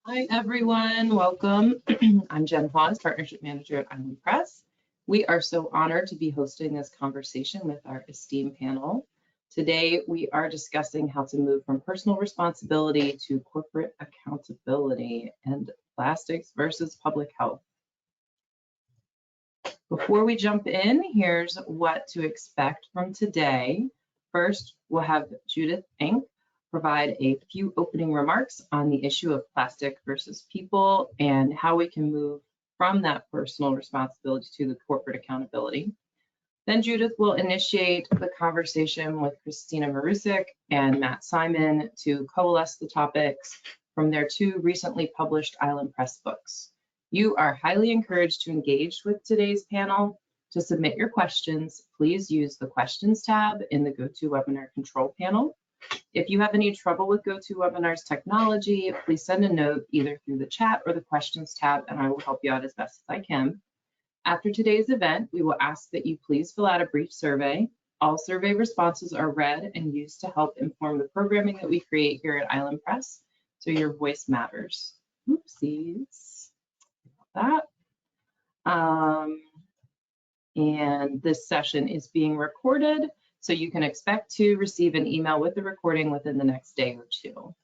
Hi, everyone. Welcome. I'm Jen Hawes, Partnership Manager at Island Press. We are so honored to be hosting this conversation with our esteemed panel. Today, we are discussing how to move from personal responsibility to corporate accountability and plastics versus public health. Before we jump in, here's what to expect from today. First, we'll have Judith Ink provide a few opening remarks on the issue of plastic versus people and how we can move from that personal responsibility to the corporate accountability. Then Judith will initiate the conversation with Christina Marusik and Matt Simon to coalesce the topics from their two recently published Island Press books. You are highly encouraged to engage with today's panel. To submit your questions, please use the questions tab in the GoToWebinar control panel. If you have any trouble with GoToWebinar's technology, please send a note either through the chat or the questions tab, and I will help you out as best as I can. After today's event, we will ask that you please fill out a brief survey. All survey responses are read and used to help inform the programming that we create here at Island Press, so your voice matters. Oopsies. That. And this session is being recorded, so you can expect to receive an email with the recording within the next day or two.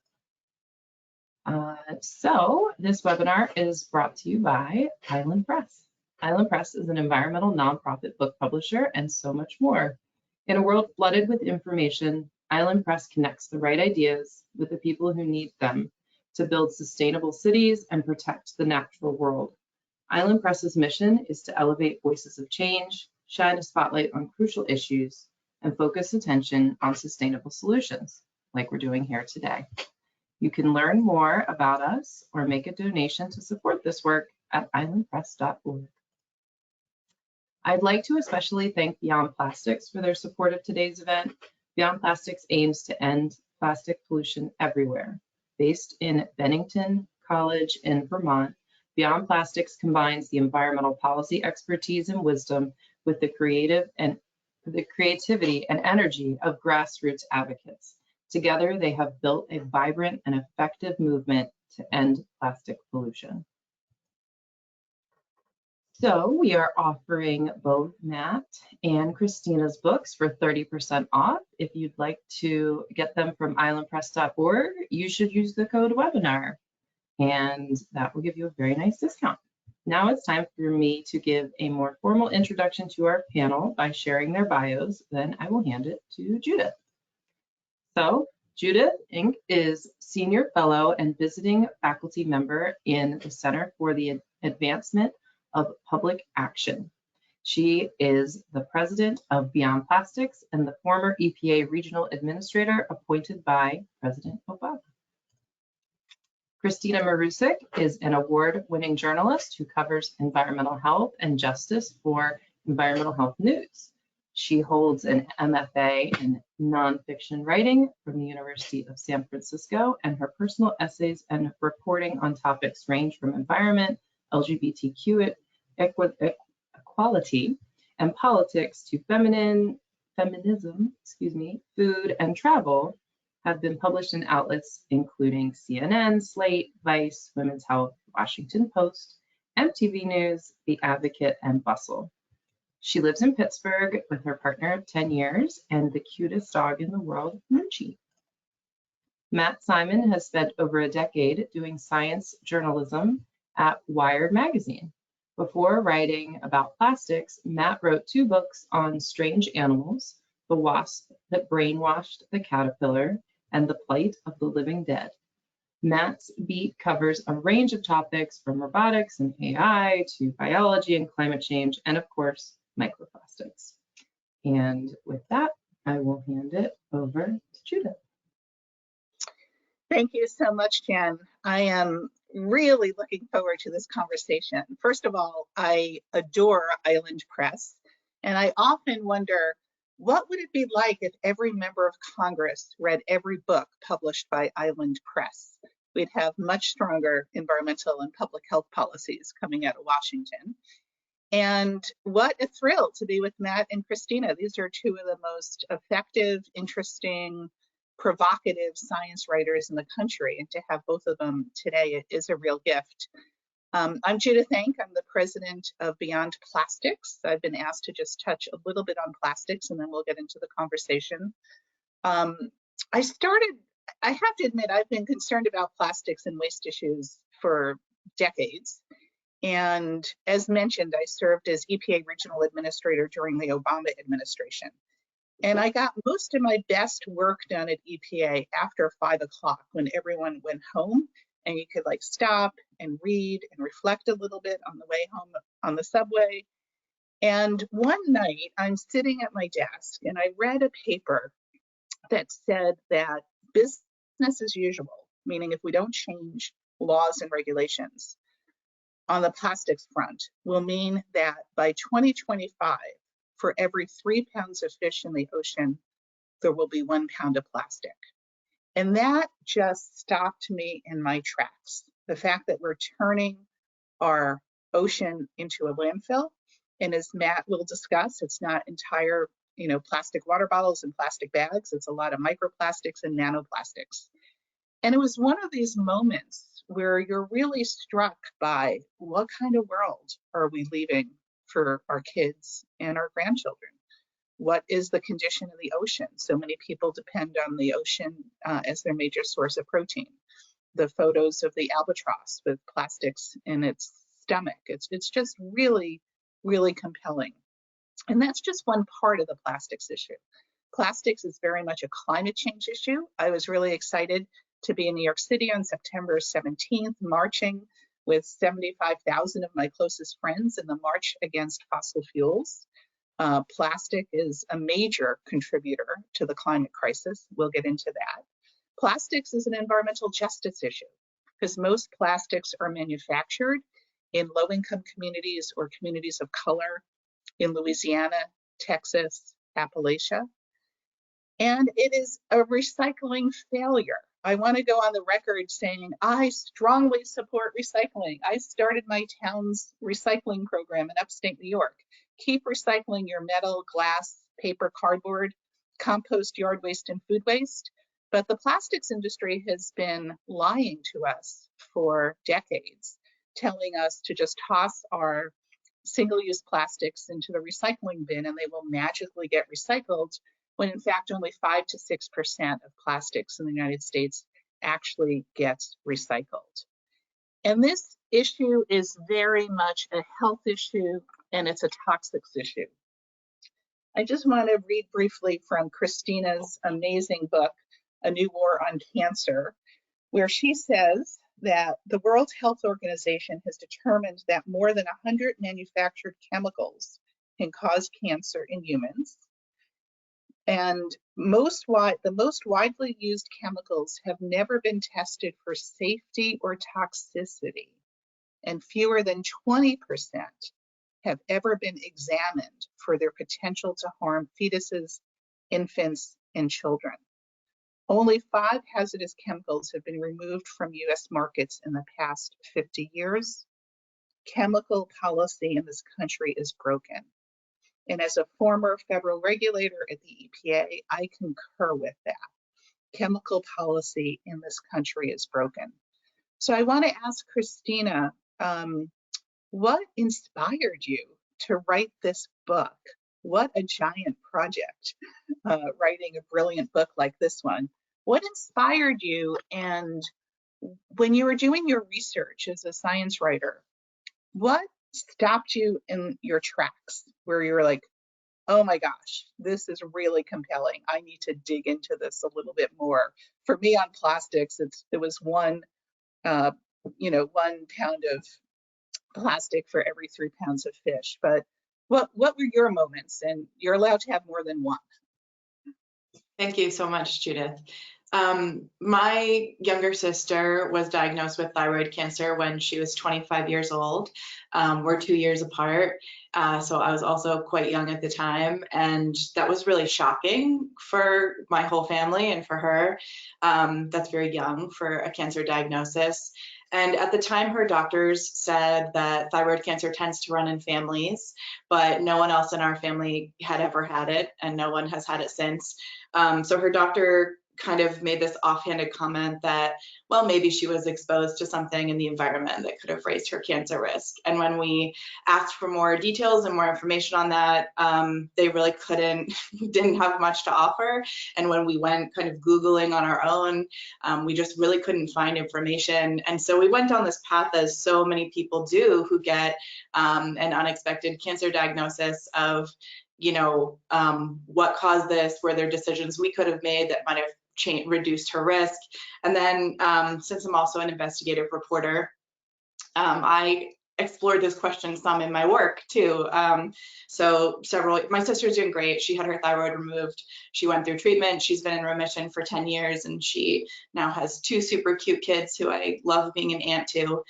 So this webinar is brought to you by Island Press. Island Press is an environmental nonprofit book publisher and so much more. In a world flooded with information, Island Press connects the right ideas with the people who need them to build sustainable cities and protect the natural world. Island Press's mission is to elevate voices of change, shine a spotlight on crucial issues, and focus attention on sustainable solutions, like we're doing here today. You can learn more about us or make a donation to support this work at islandpress.org. I'd like to especially thank Beyond Plastics for their support of today's event. Beyond Plastics aims to end plastic pollution everywhere. Based in Bennington College in Vermont, Beyond Plastics combines the environmental policy expertise and wisdom with the creativity and energy of grassroots advocates. Together, they have built a vibrant and effective movement to end plastic pollution. So we are offering both Matt and Christina's books for 30% off. If you'd like to get them from islandpress.org, you should use the code webinar, and that will give you a very nice discount. Now it's time for me to give a more formal introduction to our panel by sharing their bios. Then I will hand it to Judith. So Judith Ink is Senior Fellow and Visiting Faculty Member in the Center for the Advancement of Public Action. She is the President of Beyond Plastics and the former EPA Regional Administrator appointed by President Obama. Christina Marusik is an award-winning journalist who covers environmental health and justice for Environmental Health News. She holds an MFA in nonfiction writing from the University of San Francisco, and her personal essays and reporting on topics range from environment, LGBTQ equality, and politics to feminism, food, and travel, have been published in outlets including CNN, Slate, Vice, Women's Health, Washington Post, MTV News, The Advocate, and Bustle. She lives in Pittsburgh with her partner of 10 years and the cutest dog in the world, Moochie. Matt Simon has spent over a decade doing science journalism at Wired magazine. Before writing about plastics, Matt wrote 2 books on strange animals, The Wasp That Brainwashed the Caterpillar and The Plight of the Living Dead. Matt's beat covers a range of topics from robotics and AI to biology and climate change, and of course, microplastics. And with that, I will hand it over to Judith. Thank you so much, Jen. I am really looking forward to this conversation. First of all, I adore Island Press, and I often wonder, what would it be like if every member of Congress read every book published by Island Press? We'd have much stronger environmental and public health policies coming out of Washington. And what a thrill to be with Matt and Christina. These are 2 of the most effective, interesting, provocative science writers in the country, and to have both of them today is a real gift. I'm Judith Hank. I'm the president of Beyond Plastics. I've been asked to just touch a little bit on plastics, and then we'll get into the conversation. I have to admit, I've been concerned about plastics and waste issues for decades. And as mentioned, I served as EPA regional administrator during the Obama administration. And I got most of my best work done at EPA after 5 o'clock, when everyone went home and you could like stop and read and reflect a little bit on the way home on the subway. And one night I'm sitting at my desk and I read a paper that said that business as usual, meaning if we don't change laws and regulations on the plastics front, will mean that by 2025, for every 3 pounds of fish in the ocean, there will be 1 pound of plastic. And that just stopped me in my tracks. The fact that we're turning our ocean into a landfill, and as Matt will discuss, it's not entire, plastic water bottles and plastic bags. It's a lot of microplastics and nanoplastics. And it was one of these moments where you're really struck by what kind of world are we leaving for our kids and our grandchildren? What is the condition of the ocean? So many people depend on the ocean as their major source of protein. The photos of the albatross with plastics in its stomach, it's just really, really compelling. And that's just one part of the plastics issue. Plastics is very much a climate change issue. I was really excited to be in New York City on September 17th, marching with 75,000 of my closest friends in the March Against Fossil Fuels. Plastic is a major contributor to the climate crisis. We'll get into that. Plastics is an environmental justice issue because most plastics are manufactured in low-income communities or communities of color in Louisiana, Texas, Appalachia. And it is a recycling failure. I want to go on the record saying I strongly support recycling. I started my town's recycling program in upstate New York. Keep recycling your metal, glass, paper, cardboard, compost yard waste, and food waste. But the plastics industry has been lying to us for decades, telling us to just toss our single-use plastics into the recycling bin and they will magically get recycled, when in fact only 5 to 6% of plastics in the United States actually gets recycled. And this issue is very much a health issue and it's a toxics issue. I just want to read briefly from Christina's amazing book, A New War on Cancer, where she says that the World Health Organization has determined that more than 100 manufactured chemicals can cause cancer in humans. And the most widely used chemicals have never been tested for safety or toxicity, and fewer than 20% have ever been examined for their potential to harm fetuses, infants, and children. Only 5 hazardous chemicals have been removed from US markets in the past 50 years. Chemical policy in this country is broken. And as a former federal regulator at the EPA, I concur with that. Chemical policy in this country is broken. So I want to ask Christina, what inspired you to write this book? What a giant project, writing a brilliant book like this one. What inspired you? And when you were doing your research as a science writer, what stopped you in your tracks where you were like, oh my gosh, this is really compelling. I need to dig into this a little bit more. For me on plastics, it was 1 pound of plastic for every 3 pounds of fish. But what were your moments? And you're allowed to have more than one. Thank you so much, Judith. My younger sister was diagnosed with thyroid cancer when she was 25 years old. We're 2 years apart, so I was also quite young at the time, and that was really shocking for my whole family and for her. That's very young for a cancer diagnosis. And at the time, her doctors said that thyroid cancer tends to run in families, but no one else in our family had ever had it, and no one has had it since. So her doctor kind of made this offhanded comment that, well, maybe she was exposed to something in the environment that could have raised her cancer risk. And when we asked for more details and more information on that, they really didn't have much to offer. And when we went kind of Googling on our own, we just really couldn't find information. And so we went down this path, as so many people do who get an unexpected cancer diagnosis, of, what caused this? Were there decisions we could have made that might have reduced her risk? And then since I'm also an investigative reporter, I explored this question some in my work too. My sister's doing great. She had her thyroid removed. She went through treatment. She's been in remission for 10 years, and she now has 2 super cute kids who I love being an aunt to.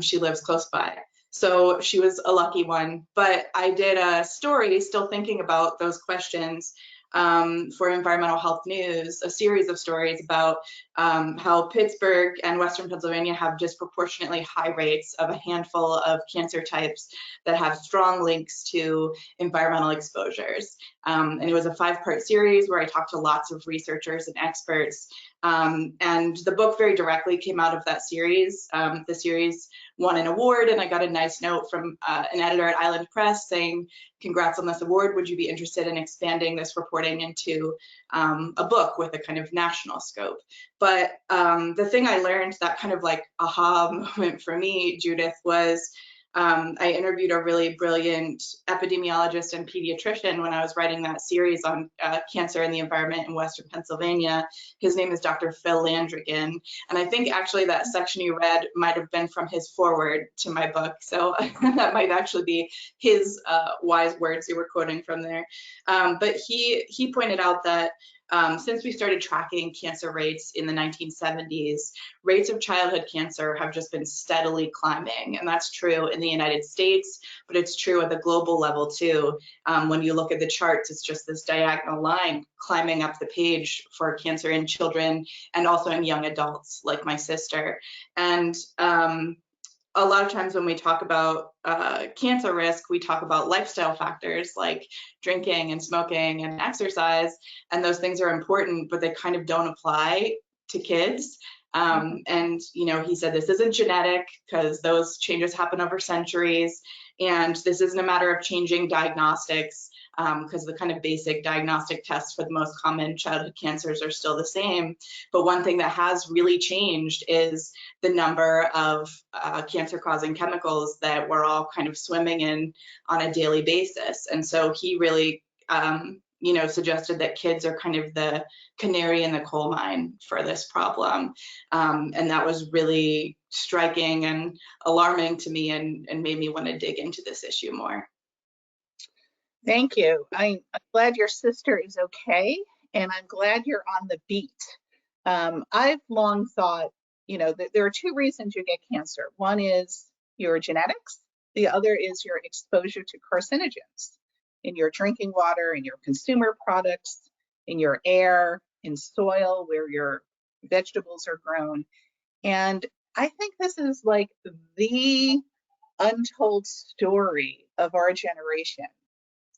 She lives close by. So she was a lucky one. But I did a story, still thinking about those questions, for Environmental Health News, a series of stories about how Pittsburgh and Western Pennsylvania have disproportionately high rates of a handful of cancer types that have strong links to environmental exposures. And it was a 5-part series where I talked to lots of researchers and experts. And the book very directly came out of that series. The series won an award, and I got a nice note from an editor at Island Press saying, "Congrats on this award. Would you be interested in expanding this reporting into a book with a kind of national scope?" But the thing I learned, that kind of like aha moment for me, Judith, was I interviewed a really brilliant epidemiologist and pediatrician when I was writing that series on cancer and the environment in Western Pennsylvania. His name is Dr. Phil Landrigan. And I think actually that section you read might have been from his foreword to my book. So that might actually be his wise words you were quoting from there. But he pointed out that since we started tracking cancer rates in the 1970s, rates of childhood cancer have just been steadily climbing. And that's true in the United States, but it's true at the global level too. When you look at the charts, it's just this diagonal line climbing up the page for cancer in children and also in young adults like my sister. And a lot of times when we talk about cancer risk, we talk about lifestyle factors like drinking and smoking and exercise, and those things are important, but they kind of don't apply to kids. And he said this isn't genetic because those changes happen over centuries, and this isn't a matter of changing diagnostics because the kind of basic diagnostic tests for the most common childhood cancers are still the same. But one thing that has really changed is the number of cancer-causing chemicals that we're all kind of swimming in on a daily basis. And so he really suggested that kids are kind of the canary in the coal mine for this problem. And that was really striking and alarming to me, and made me want to dig into this issue more. Thank you. I'm glad your sister is okay, and I'm glad you're on the beat. I've long thought, that there are 2 reasons you get cancer. One is your genetics. The other is your exposure to carcinogens in your drinking water, in your consumer products, in your air, in soil where your vegetables are grown. And I think this is like the untold story of our generation,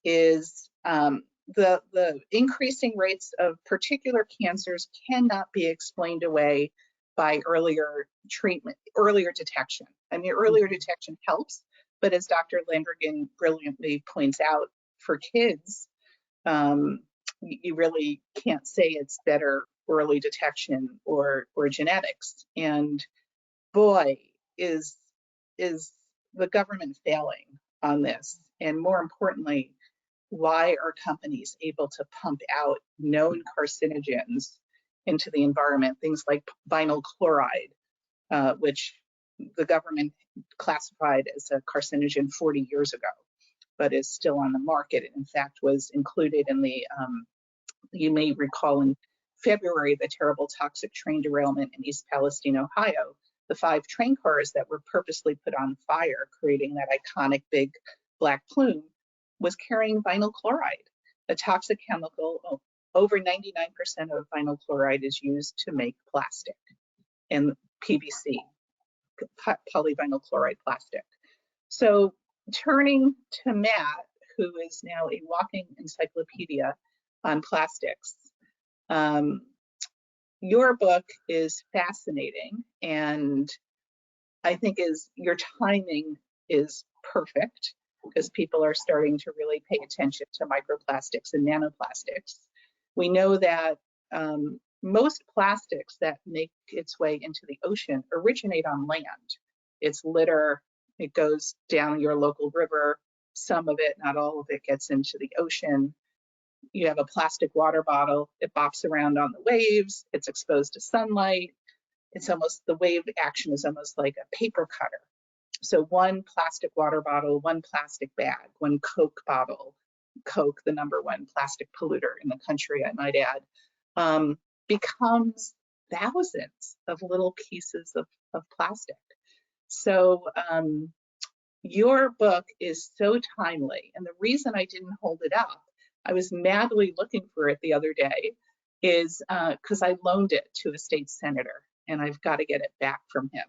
is the increasing rates of particular cancers cannot be explained away by earlier treatment, earlier detection. I mean, earlier detection helps, but as Dr. Landrigan brilliantly points out, for kids, you really can't say it's better early detection or genetics. And boy, is the government failing on this. And more importantly, why are companies able to pump out known carcinogens into the environment, things like vinyl chloride, which the government classified as a carcinogen 40 years ago, but is still on the market. And in fact, was included in the, you may recall in February, the terrible toxic train derailment in East Palestine, Ohio, the 5 train cars that were purposely put on fire, creating that iconic big black plume, was carrying vinyl chloride, a toxic chemical. Over 99% of vinyl chloride is used to make plastic and PVC, polyvinyl chloride plastic. So turning to Matt, who is now a walking encyclopedia on plastics, your book is fascinating, and I think your timing is perfect because people are starting to really pay attention to microplastics and nanoplastics. We know that most plastics that make its way into the ocean originate on land. It's litter, it goes down your local river, some of it, not all of it, gets into the ocean. You have a plastic water bottle, it bops around on the waves, it's exposed to sunlight. It's almost, the wave action is almost like a paper cutter. So one plastic water bottle, one plastic bag, one Coke bottle, Coke, the #1 plastic polluter in the country, I might add, becomes thousands of little pieces of plastic. So your book is so timely. And the reason I didn't hold it up, I was madly looking for it the other day, is because I loaned it to a state senator and I've got to get it back from him.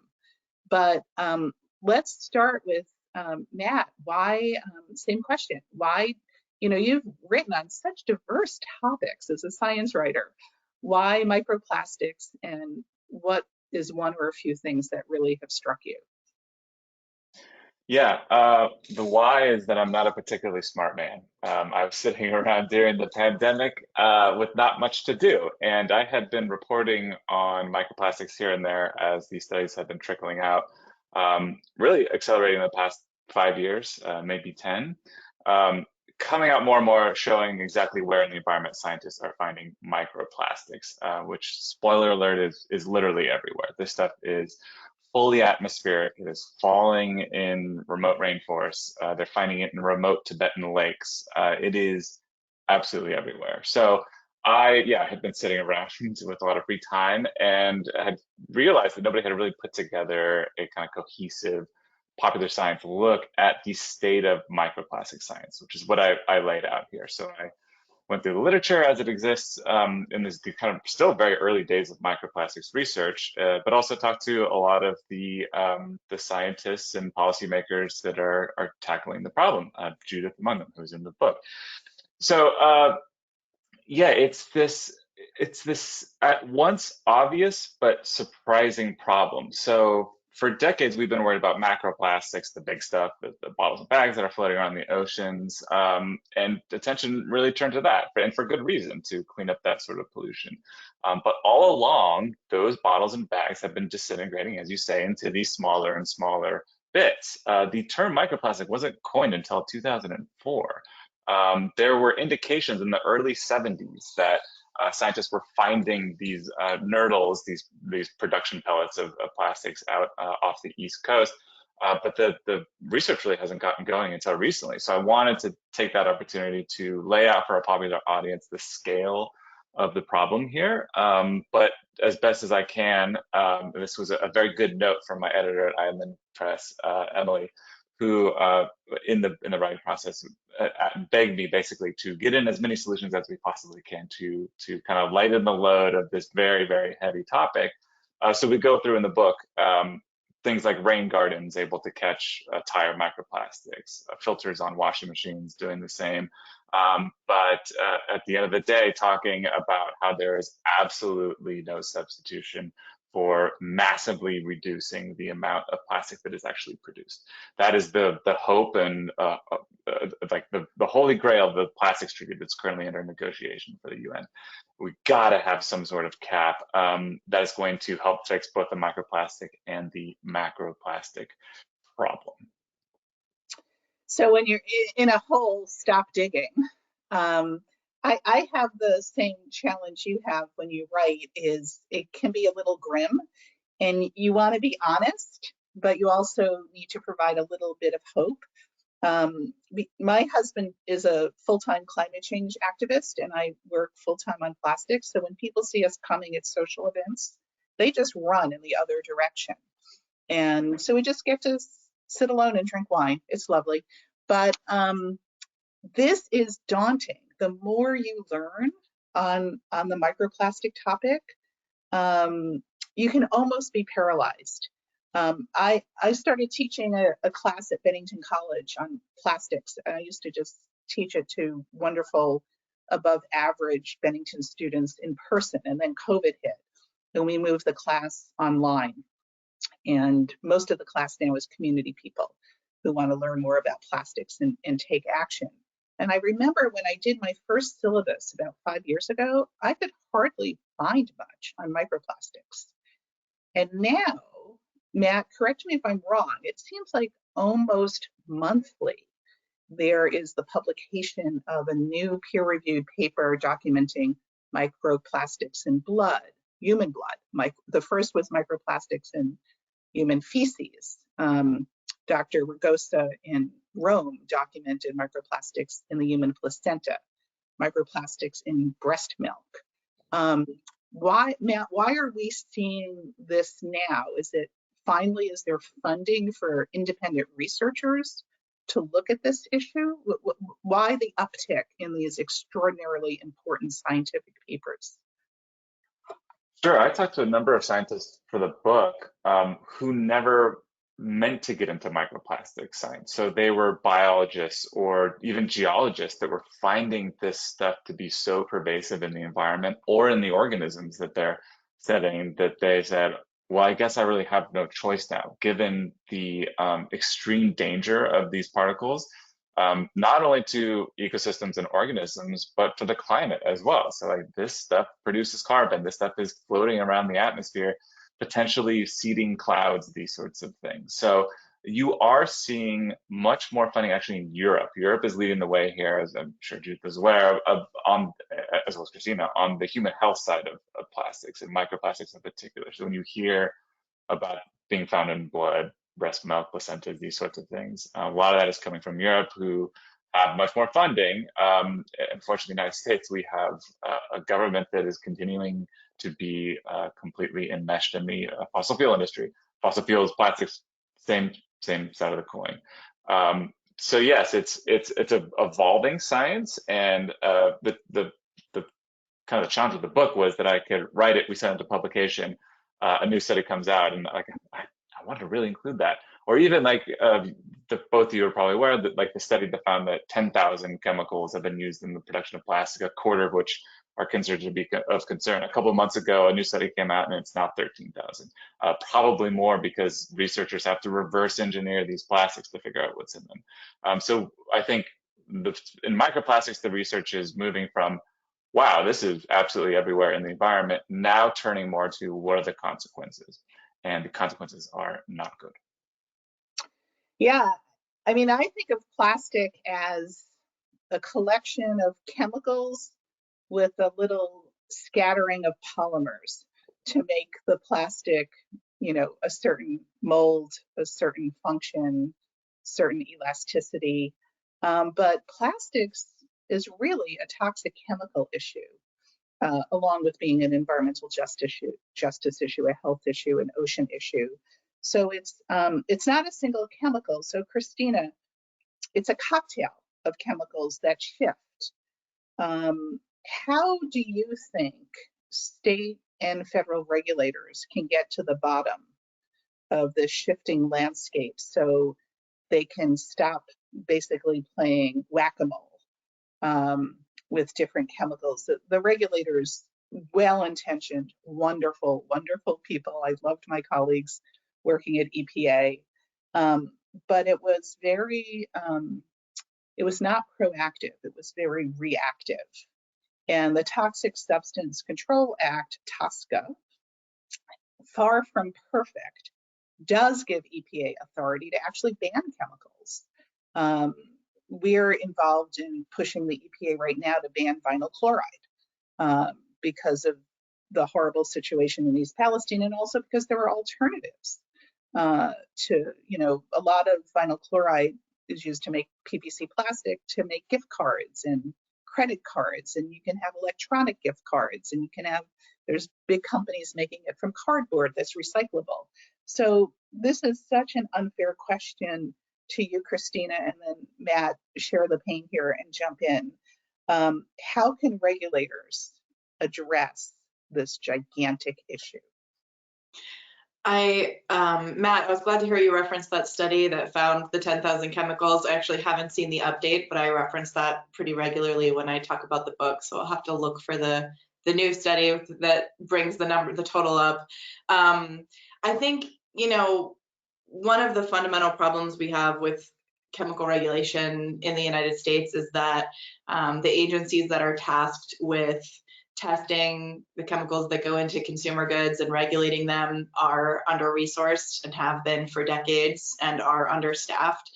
But let's start with Matt. Why, same question, why, you've written on such diverse topics as a science writer. Why microplastics, and what is one or a few things that really have struck you? Yeah, the why is that I'm not a particularly smart man. I was sitting around during the pandemic with not much to do, and I had been reporting on microplastics here and there as these studies have been trickling out, really accelerating in the past 5 years, maybe 10, coming out more and more showing exactly where in the environment scientists are finding microplastics, which, spoiler alert, is literally everywhere. This stuff is fully atmospheric. It is falling in remote rainforests. They're finding it in remote Tibetan lakes. It is absolutely everywhere. So I had been sitting around with a lot of free time and had realized that nobody had really put together a kind of cohesive popular science look at the state of microplastic science, which is what I laid out here. So I went through the literature as it exists in the kind of still very early days of microplastics research, but also talked to a lot of the scientists and policymakers that are tackling the problem. Judith among them, who's in the book. So it's this at once obvious but surprising problem. So for decades, we've been worried about macroplastics, the big stuff, the bottles and bags that are floating around the oceans, and attention really turned to that, and for good reason, to clean up that sort of pollution. But all along, those bottles and bags have been disintegrating, as you say, into these smaller and smaller bits. The term microplastic wasn't coined until 2004. There were indications in the early 70s that scientists were finding these nurdles, these production pellets of plastics out off the East Coast, but the research really hasn't gotten going until recently. So I wanted to take that opportunity to lay out for a popular audience the scale of the problem here, but as best as I can. This was a very good note from my editor at Island Press, Emily, who in the writing process begged me basically to get in as many solutions as we possibly can to kind of lighten the load of this very, very heavy topic. So we go through in the book things like rain gardens able to catch tire microplastics, filters on washing machines doing the same. But at the end of the day, talking about how there is absolutely no substitution for massively reducing the amount of plastic that is actually produced. That is the hope and like the holy grail of the plastics treaty that's currently under negotiation for the UN. We gotta have some sort of cap that is going to help fix both the microplastic and the macroplastic problem. So when you're in a hole, stop digging. I have the same challenge you have when you write, is it can be a little grim, and you want to be honest, but you also need to provide a little bit of hope. My husband is a full-time climate change activist, and I work full-time on plastics. So when people see us coming at social events, they just run in the other direction. And so we just get to sit alone and drink wine. It's lovely. But this is daunting. The more you learn on the microplastic topic, you can almost be paralyzed. I started teaching a class at Bennington College on plastics. I used to just teach it to wonderful, above average Bennington students in person, and then COVID hit. and we moved the class online. And most of the class now is community people who want to learn more about plastics and take action. And I remember when I did my first syllabus about 5 years ago, I could hardly find much on microplastics. And now, Matt, correct me if I'm wrong, it seems like almost monthly there is the publication of a new peer-reviewed paper documenting microplastics in blood, human blood. The first was microplastics in human feces. Dr. Ragosa in Rome documented microplastics in the human placenta, microplastics in breast milk. Why are we seeing this now? Is there funding for independent researchers to look at this issue? Why the uptick in these extraordinarily important scientific papers? Sure, I talked to a number of scientists for the book who never meant to get into microplastic science. So they were biologists or even geologists that were finding this stuff to be so pervasive in the environment or in the organisms that they're studying that they said, well, I guess I really have no choice now, given the extreme danger of these particles, not only to ecosystems and organisms, but to the climate as well. So like this stuff produces carbon, this stuff is floating around the atmosphere, potentially seeding clouds, these sorts of things. So you are seeing much more funding actually in Europe. Europe is leading the way here, as I'm sure Judith is aware of, as well as Christina, on the human health side of plastics and microplastics in particular. So when you hear about being found in blood, breast milk, placentas, these sorts of things, a lot of that is coming from Europe, who have much more funding. Unfortunately, in the United States, we have a government that is continuing to be completely enmeshed in the fossil fuel industry. Fossil fuels, plastics, same side of the coin. So yes, it's an evolving science, and the kind of the challenge of the book was that I could write it, we send it to publication, a new study comes out, and like I wanted to really include that. Or even like both of you are probably aware that like the study that found that 10,000 chemicals have been used in the production of plastic, a quarter of which are considered to be of concern. A couple of months ago, a new study came out and it's now 13,000. Probably more because researchers have to reverse engineer these plastics to figure out what's in them. So I think in microplastics, the research is moving from, wow, this is absolutely everywhere in the environment, now turning more to what are the consequences? And the consequences are not good. Yeah, I mean, I think of plastic as a collection of chemicals with a little scattering of polymers to make the plastic, a certain mold, a certain function, certain elasticity. But plastics is really a toxic chemical issue, along with being an environmental justice issue, a health issue, an ocean issue. So it's not a single chemical. So Christina, it's a cocktail of chemicals that shift. How do you think state and federal regulators can get to the bottom of this shifting landscape so they can stop basically playing whack-a-mole with different chemicals? The regulators, well-intentioned, wonderful, wonderful people. I loved my colleagues working at EPA, but it was it was not proactive. It was very reactive. And the Toxic Substance Control Act, TSCA, far from perfect, does give EPA authority to actually ban chemicals. We're involved in pushing the EPA right now to ban vinyl chloride because of the horrible situation in East Palestine, and also because there are alternatives to, a lot of vinyl chloride is used to make PVC plastic, to make gift cards and credit cards, and you can have electronic gift cards, and there's big companies making it from cardboard that's recyclable. So this is such an unfair question to you, Christina, and then Matt, share the pain here and jump in. How can regulators address this gigantic issue? Matt, I was glad to hear you reference that study that found the 10,000 chemicals. I actually haven't seen the update, but I reference that pretty regularly when I talk about the book. So I'll have to look for the the new study that brings the total up. I think, one of the fundamental problems we have with chemical regulation in the United States is that the agencies that are tasked with testing the chemicals that go into consumer goods and regulating them are under-resourced and have been for decades and are understaffed.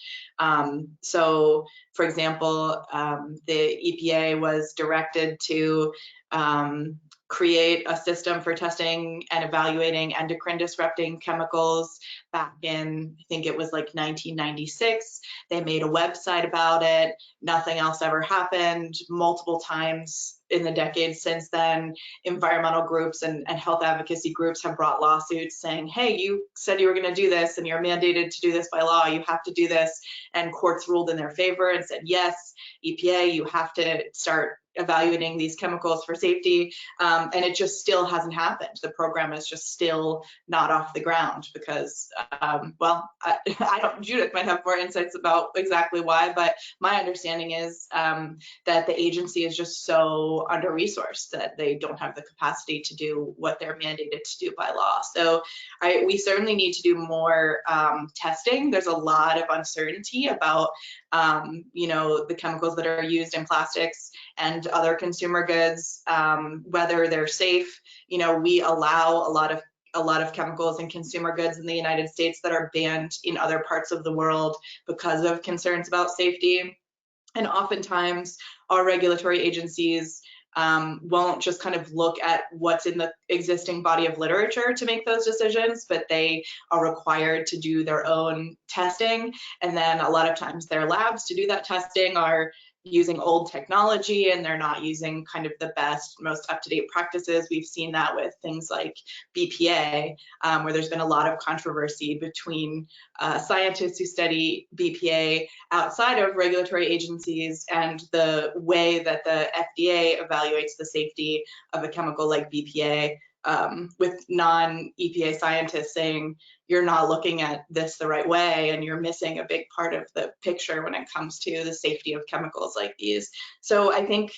So, for example, the EPA was directed to create a system for testing and evaluating endocrine disrupting chemicals back in, I think it was like 1996. They made a website about it. Nothing else ever happened. Multiple times in the decades since then, environmental groups and health advocacy groups have brought lawsuits saying, hey, you said you were going to do this and you're mandated to do this by law. You have to do this. And courts ruled in their favor and said, yes, EPA, you have to start evaluating these chemicals for safety, and it just still hasn't happened. The program is just still not off the ground because, well, I don't, Judith might have more insights about exactly why, but my understanding is that the agency is just so under-resourced that they don't have the capacity to do what they're mandated to do by law. So we certainly need to do more testing. There's a lot of uncertainty about the chemicals that are used in plastics and other consumer goods, whether they're safe. We allow a lot of chemicals in consumer goods in the United States that are banned in other parts of the world because of concerns about safety. And oftentimes our regulatory agencies won't just kind of look at what's in the existing body of literature to make those decisions, but they are required to do their own testing. And then a lot of times their labs to do that testing are using old technology and they're not using kind of the best, most up-to-date practices. We've seen that with things like BPA, where there's been a lot of controversy between scientists who study BPA outside of regulatory agencies and the way that the FDA evaluates the safety of a chemical like BPA, with non-EPA scientists saying, you're not looking at this the right way and you're missing a big part of the picture when it comes to the safety of chemicals like these. So I think,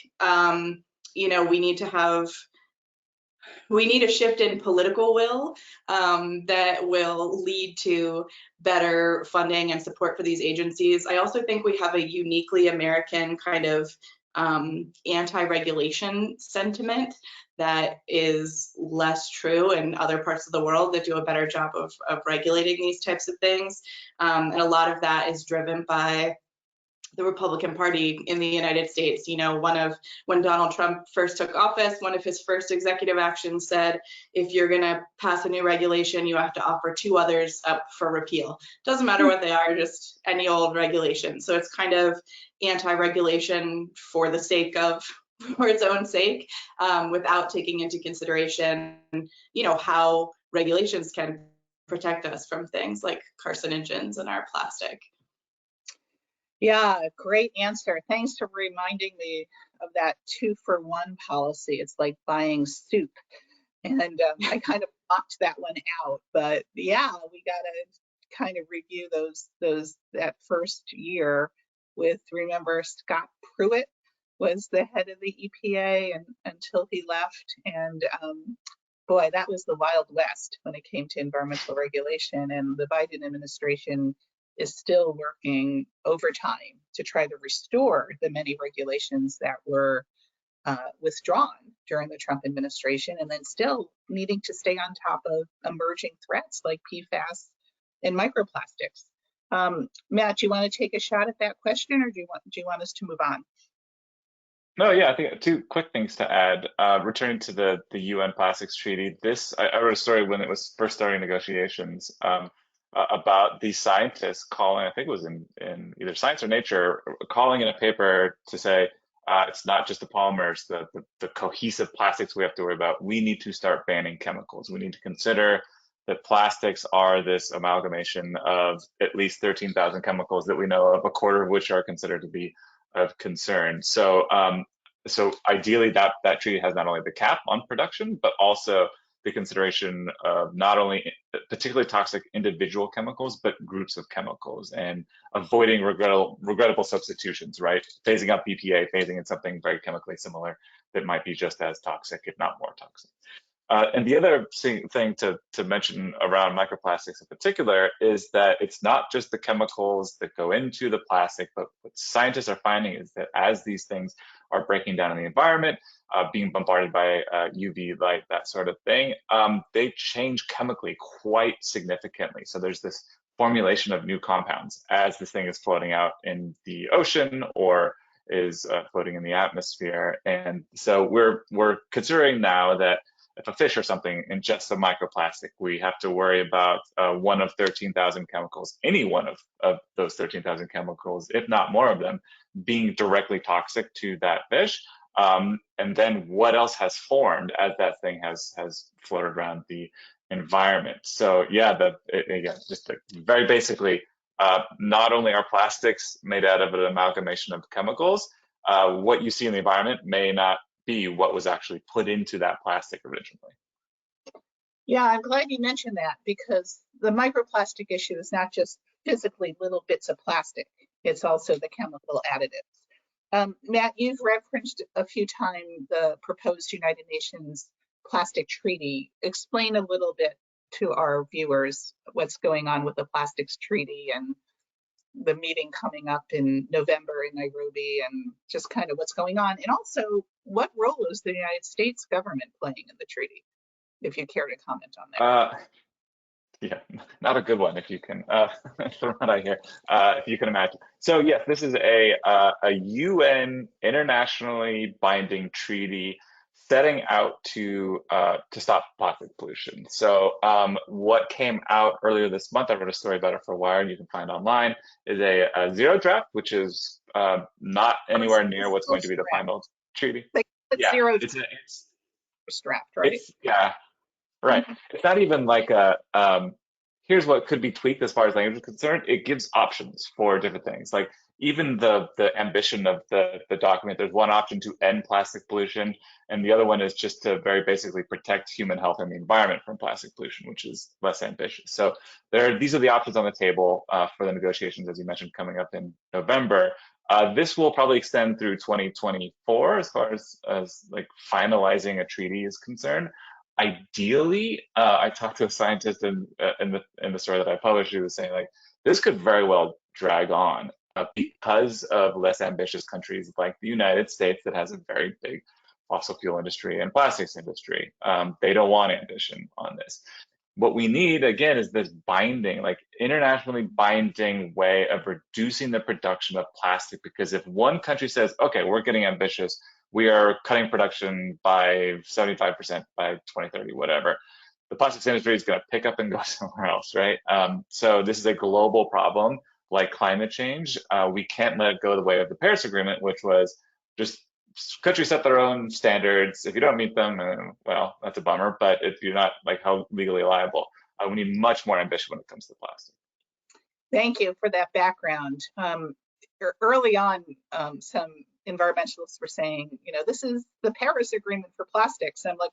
we need a shift in political will that will lead to better funding and support for these agencies. I also think we have a uniquely American kind of anti-regulation sentiment that is less true in other parts of the world that do a better job of regulating these types of things. And a lot of that is driven by the Republican Party in the United States. When Donald Trump first took office, one of his first executive actions said, if you're gonna pass a new regulation, you have to offer 2 others up for repeal. Doesn't matter what they are, just any old regulation. So it's kind of anti-regulation for the sake of, for its own sake, without taking into consideration, how regulations can protect us from things like carcinogens in our plastic. Yeah, great answer. Thanks for reminding me of that 2-for-1 policy. It's like buying soup. And I kind of blocked that one out, but yeah, we got to kind of review that first year with, remember, Scott Pruitt was the head of the EPA until he left. And boy, that was the Wild West when it came to environmental regulation. And the Biden administration is still working overtime to try to restore the many regulations that were withdrawn during the Trump administration, and then still needing to stay on top of emerging threats like PFAS and microplastics. Matt, do you want to take a shot at that question, or do you want us to move on? No, yeah, I think 2 quick things to add. Returning to the UN Plastics Treaty, I wrote a story when it was first starting negotiations about these scientists calling, I think it was in either Science or Nature, calling in a paper to say, it's not just the polymers, the cohesive plastics we have to worry about. We need to start banning chemicals. We need to consider that plastics are this amalgamation of at least 13,000 chemicals that we know of, a quarter of which are considered to be of concern. So ideally that treaty has not only the cap on production, but also the consideration of not only particularly toxic individual chemicals, but groups of chemicals, and avoiding regrettable substitutions, right? Phasing out BPA, phasing in something very chemically similar that might be just as toxic, if not more toxic. And the other thing to mention around microplastics in particular is that it's not just the chemicals that go into the plastic, but what scientists are finding is that as these things are breaking down in the environment, being bombarded by UV light, that sort of thing, they change chemically quite significantly. So there's this formulation of new compounds as this thing is floating out in the ocean or is floating in the atmosphere. And so we're considering now that if a fish or something ingests a microplastic, we have to worry about one of 13,000 chemicals, any one of those 13,000 chemicals, if not more of them, being directly toxic to that fish. And then what else has formed as that thing has floated around the environment. So yeah, again, just very basically, not only are plastics made out of an amalgamation of chemicals, what you see in the environment may not be what was actually put into that plastic originally. Yeah, I'm glad you mentioned that, because the microplastic issue is not just physically little bits of plastic, it's also the chemical additives. Matt, you've referenced a few times the proposed United Nations plastic treaty. Explain a little bit to our viewers what's going on with the plastics treaty and the meeting coming up in November in Nairobi, and just kind of what's going on. And also, what role is the United States government playing in the treaty, if you care to comment on that? Yeah, not a good one, if you can, from what I hear, if you can imagine. So yes, this is a UN internationally binding treaty setting out to stop plastic pollution. So what came out earlier this month, I wrote a story about it for Wired, you can find online, is a zero draft, which is not anywhere near what's going to be the final treaty. Yeah, zero draft, right? Yeah, right. It's not even like here's what could be tweaked as far as language is concerned. It gives options for different things. Like even the ambition of the document, there's one option to end plastic pollution, and the other one is just to very basically protect human health and the environment from plastic pollution, which is less ambitious. So these are the options on the table for the negotiations, as you mentioned, coming up in November. This will probably extend through 2024 as far as like finalizing a treaty is concerned. Ideally, I talked to a scientist in the story that I published who was saying like this could very well drag on because of less ambitious countries like the United States that has a very big fossil fuel industry and plastics industry. They don't want ambition on this. What we need, again, is this binding, like internationally binding way of reducing the production of plastic, because if one country says, okay, we're getting ambitious, we are cutting production by 75% by 2030, whatever, the plastics industry is going to pick up and go somewhere else, right? So this is a global problem like climate change. We can't let it go the way of the Paris Agreement, which was just countries set their own standards. If you don't meet them, well, that's a bummer, but if you're not like held legally liable, we need much more ambition when it comes to plastic. Thank you for that background. Early on, some environmentalists were saying, you know, this is the Paris Agreement for plastics. I'm like,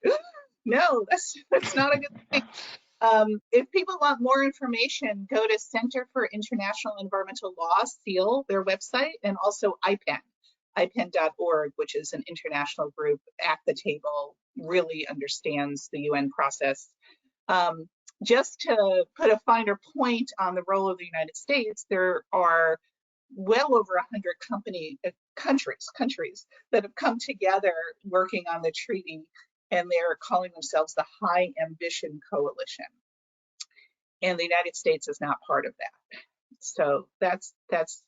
no, that's not a good thing. If people want more information, go to Center for International Environmental Law, SEAL, their website, and also IPEN.org, which is an international group at the table, really understands the UN process. Just to put a finer point on the role of the United States, there are well over 100 countries that have come together working on the treaty, and they're calling themselves the High Ambition Coalition. And the United States is not part of that. So that's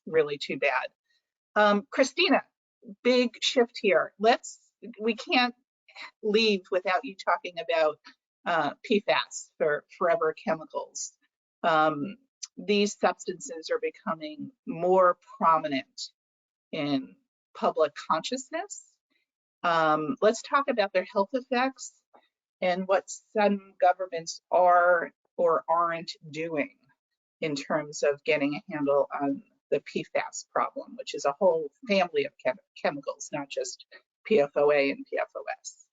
really too bad. Christina, big shift here. We can't leave without you talking about PFAS, for forever chemicals. These substances are becoming more prominent in public consciousness. Let's talk about their health effects and what some governments are or aren't doing in terms of getting a handle on the PFAS problem, which is a whole family of chemicals, not just PFOA and PFOS.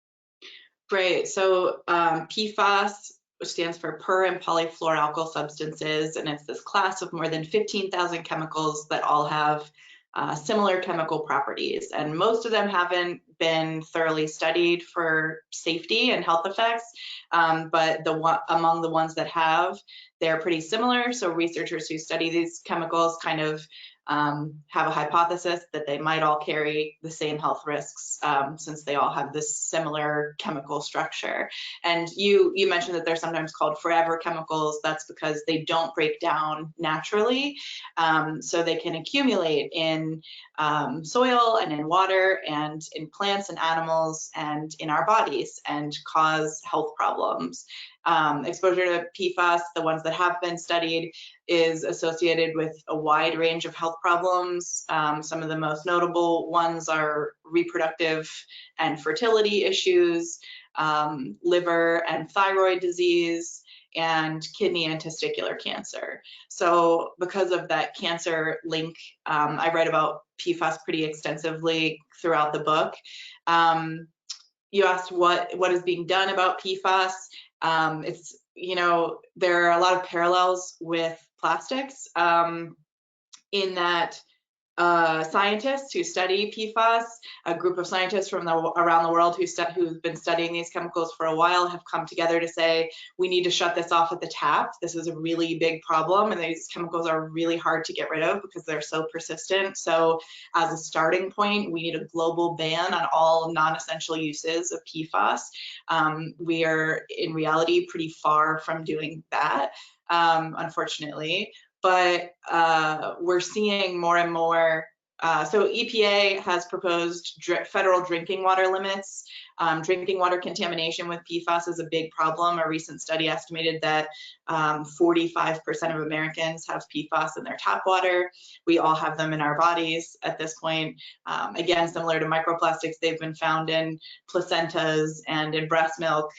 Right, so PFAS, which stands for per and polyfluoroalkyl substances, and it's this class of more than 15,000 chemicals that all have similar chemical properties, and most of them haven't been thoroughly studied for safety and health effects, but among the ones that have, they're pretty similar. So researchers who study these chemicals kind of have a hypothesis that they might all carry the same health risks, since they all have this similar chemical structure. And you mentioned that they're sometimes called forever chemicals. That's because they don't break down naturally, so they can accumulate in soil and in water and in plants and animals and in our bodies and cause health problems. Exposure to PFAS, the ones that have been studied, is associated with a wide range of health problems. Some of the most notable ones are reproductive and fertility issues, liver and thyroid disease, and kidney and testicular cancer. So because of that cancer link, I write about PFAS pretty extensively throughout the book. You asked what is being done about PFAS. It's, there are a lot of parallels with plastics, in that scientists who study PFAS, a group of scientists from around the world who've been studying these chemicals for a while, have come together to say, we need to shut this off at the tap. This is a really big problem, and these chemicals are really hard to get rid of because they're so persistent. So as a starting point, we need a global ban on all non-essential uses of PFAS. We are in reality pretty far from doing that, unfortunately. But we're seeing more and more. So EPA has proposed federal drinking water limits. Drinking water contamination with PFAS is a big problem. A recent study estimated that 45% of Americans have PFAS in their tap water. We all have them in our bodies at this point. Again, similar to microplastics, they've been found in placentas and in breast milk.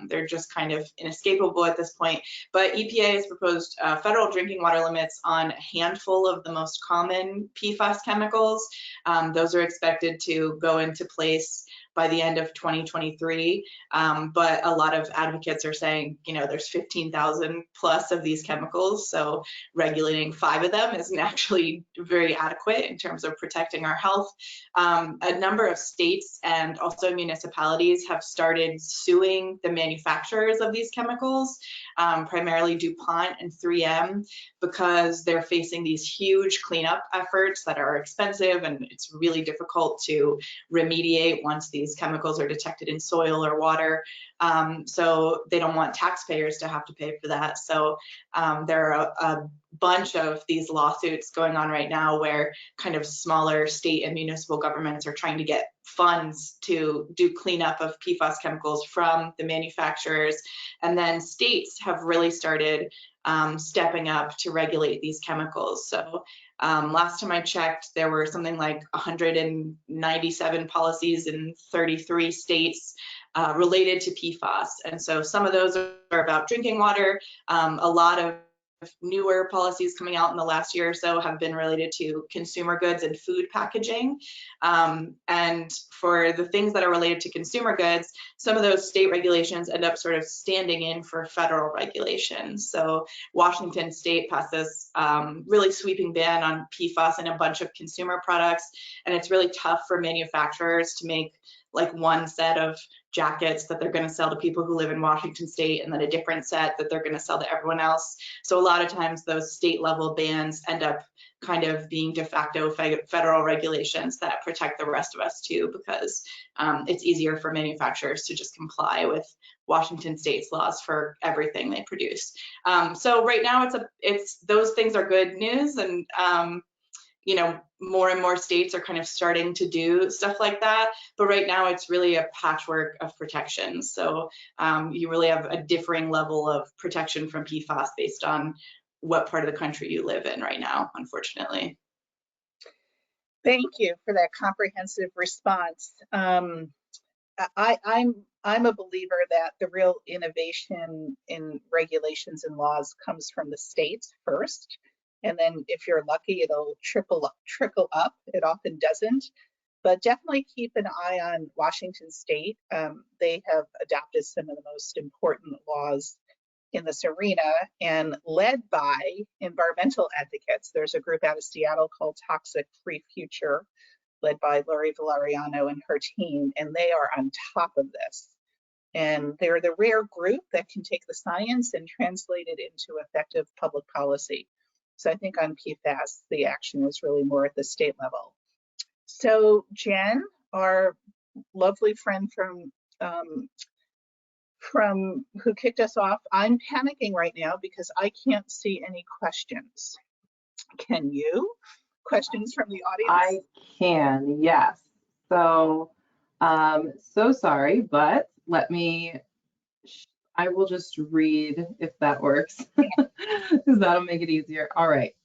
They're just kind of inescapable at this point. But EPA has proposed federal drinking water limits on a handful of the most common PFAS chemicals. Those are expected to go into place by the end of 2023. But a lot of advocates are saying, there's 15,000 plus of these chemicals. So regulating 5 of them isn't actually very adequate in terms of protecting our health. A number of states and also municipalities have started suing the manufacturers of these chemicals, primarily DuPont and 3M, because they're facing these huge cleanup efforts that are expensive, and it's really difficult to remediate once these chemicals are detected in soil or water. So they don't want taxpayers to have to pay for that. So there are a bunch of these lawsuits going on right now where kind of smaller state and municipal governments are trying to get funds to do cleanup of PFAS chemicals from the manufacturers. And then states have really started stepping up to regulate these chemicals. So last time I checked, there were something like 197 policies in 33 states related to PFAS. And so some of those are about drinking water. A lot of newer policies coming out in the last year or so have been related to consumer goods and food packaging. And for the things that are related to consumer goods, some of those state regulations end up sort of standing in for federal regulations. So Washington State passed this really sweeping ban on PFAS in a bunch of consumer products. And it's really tough for manufacturers to make like one set of jackets that they're going to sell to people who live in Washington State and then a different set that they're going to sell to everyone else. So a lot of times those state level bans end up kind of being de facto federal regulations that protect the rest of us too, because it's easier for manufacturers to just comply with Washington State's laws for everything they produce. So right now it's those things are good news, and more and more states are kind of starting to do stuff like that. But right now it's really a patchwork of protections. So you really have a differing level of protection from PFAS based on what part of the country you live in right now, unfortunately. Thank you for that comprehensive response. I'm a believer that the real innovation in regulations and laws comes from the states first. And then if you're lucky, it'll trickle up. It often doesn't, but definitely keep an eye on Washington State. They have adopted some of the most important laws in this arena and led by environmental advocates. There's a group out of Seattle called Toxic Free Future, led by Lori Valeriano and her team, and they are on top of this. And they're the rare group that can take the science and translate it into effective public policy. So I think on PFAS, the action is really more at the state level. So Jen, our lovely friend from who kicked us off, I'm panicking right now because I can't see any questions. Can you? Questions from the audience? I can, yes. So, so sorry, but I will just read if that works, because that'll make it easier. All right.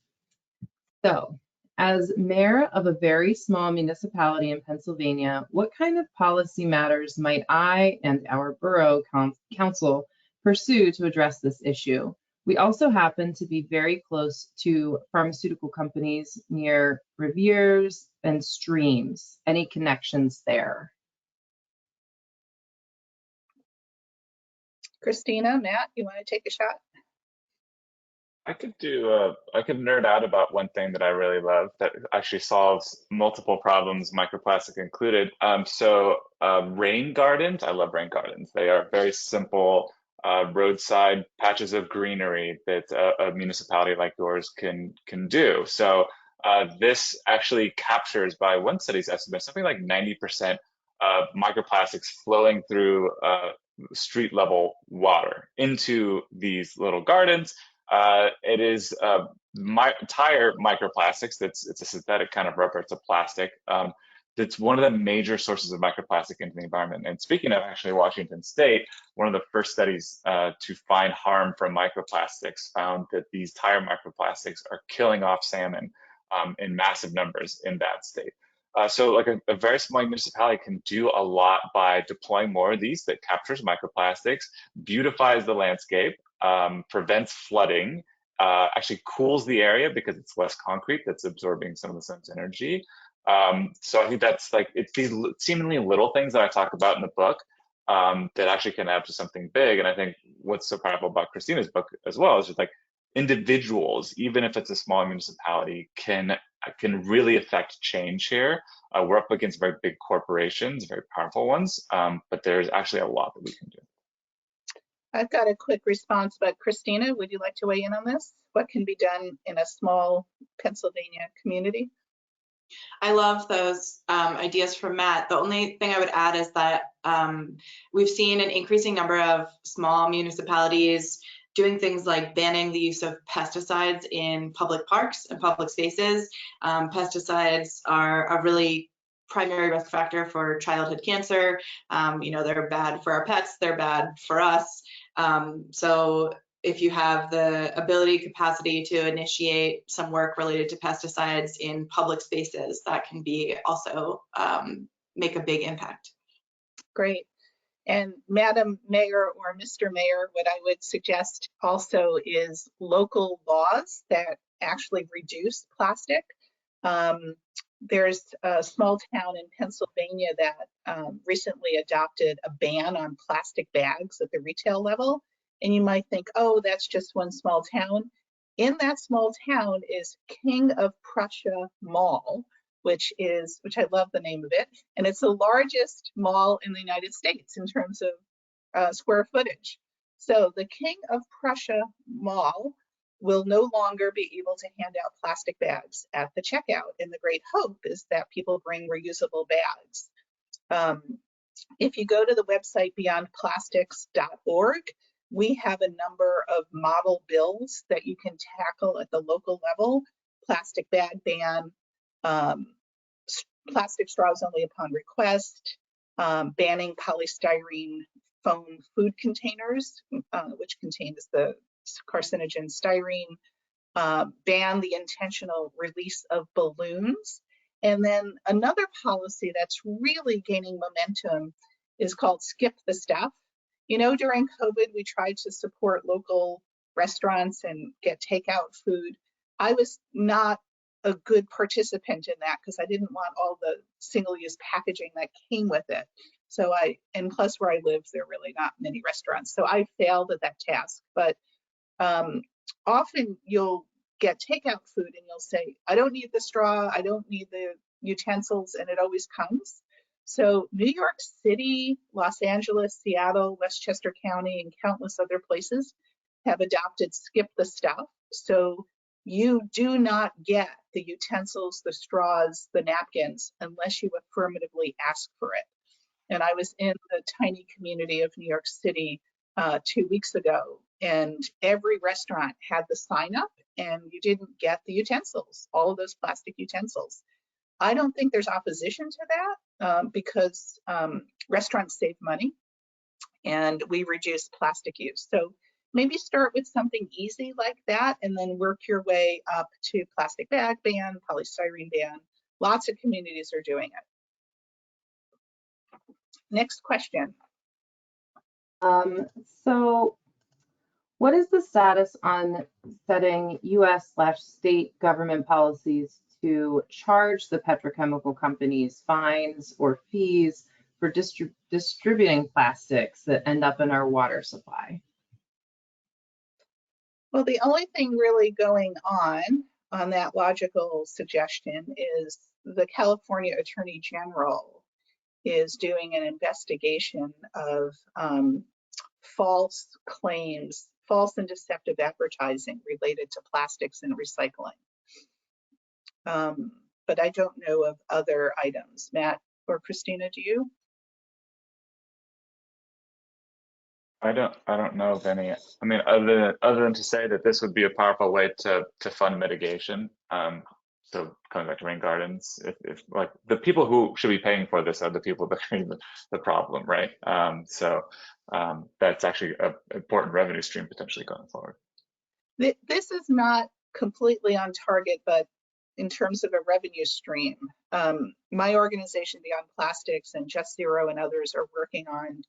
So, as mayor of a very small municipality in Pennsylvania, what kind of policy matters might I and our borough council pursue to address this issue? We also happen to be very close to pharmaceutical companies near rivers and streams. Any connections there? Christina, Matt, you want to take a shot? I could nerd out about one thing that I really love that actually solves multiple problems, microplastic included. Rain gardens, I love rain gardens. They are very simple roadside patches of greenery that a municipality like yours can do. So this actually captures, by one study's estimate, something like 90% of microplastics flowing through street level water into these little gardens. It is tire microplastics. It's a synthetic kind of rubber. It's a plastic. That's one of the major sources of microplastic into the environment. And speaking of actually Washington State, one of the first studies to find harm from microplastics found that these tire microplastics are killing off salmon in massive numbers in that state. So like a very small municipality can do a lot by deploying more of these that captures microplastics, beautifies the landscape, prevents flooding, actually cools the area because it's less concrete that's absorbing some of the sun's energy. So I think that's like, it's these seemingly little things that I talk about in the book that actually can add to something big. And I think what's so powerful about Christina's book as well is just like individuals, even if it's a small municipality, can really affect change here. We're up against very big corporations, very powerful ones, but there's actually a lot that we can do. I've got a quick response, but Christina, would you like to weigh in on this? What can be done in a small Pennsylvania community? I love those ideas from Matt. The only thing I would add is that we've seen an increasing number of small municipalities doing things like banning the use of pesticides in public parks and public spaces. Pesticides are a really primary risk factor for childhood cancer. They're bad for our pets, they're bad for us. So if you have the ability, capacity to initiate some work related to pesticides in public spaces, that can be also make a big impact. Great. And Madam Mayor or Mr. Mayor, what I would suggest also is local laws that actually reduce plastic. There's a small town in Pennsylvania that recently adopted a ban on plastic bags at the retail level. And you might think, oh, that's just one small town. In that small town is King of Prussia Mall, which I love the name of it. And it's the largest mall in the United States in terms of square footage. So the King of Prussia Mall will no longer be able to hand out plastic bags at the checkout. And the great hope is that people bring reusable bags. If you go to the website beyondplastics.org, we have a number of model bills that you can tackle at the local level: plastic bag ban, plastic straws only upon request, banning polystyrene foam food containers, which contains the carcinogen styrene, ban the intentional release of balloons. And then another policy that's really gaining momentum is called Skip the Stuff. During COVID, we tried to support local restaurants and get takeout food. I was not a good participant in that because I didn't want all the single-use packaging that came with it. And plus where I live, there are really not many restaurants. So I failed at that task. But often you'll get takeout food and you'll say, I don't need the straw, I don't need the utensils, and it always comes. So New York City, Los Angeles, Seattle, Westchester County, and countless other places have adopted skip the stuff. So you do not get the utensils, the straws, the napkins, unless you affirmatively ask for it. And I was in the tiny community of New York City 2 weeks ago, and every restaurant had the sign up and you didn't get the utensils, all of those plastic utensils. I don't think there's opposition to that because restaurants save money and we reduce plastic use. So maybe start with something easy like that and then work your way up to plastic bag ban, polystyrene ban. Lots of communities are doing it. Next question. So what is the status on setting US/state government policies to charge the petrochemical companies fines or fees for distributing plastics that end up in our water supply? Well, the only thing really going on that logical suggestion is the California Attorney General is doing an investigation of false claims, false and deceptive advertising related to plastics and recycling. But I don't know of other items. Matt or Christina, do you? I don't know of any. I mean, other than to say that this would be a powerful way to fund mitigation. So coming back to rain gardens, if like the people who should be paying for this are the people that are creating the problem, right? So that's actually an important revenue stream potentially going forward. This is not completely on target, but in terms of a revenue stream, my organization Beyond Plastics and Just Zero and others are working on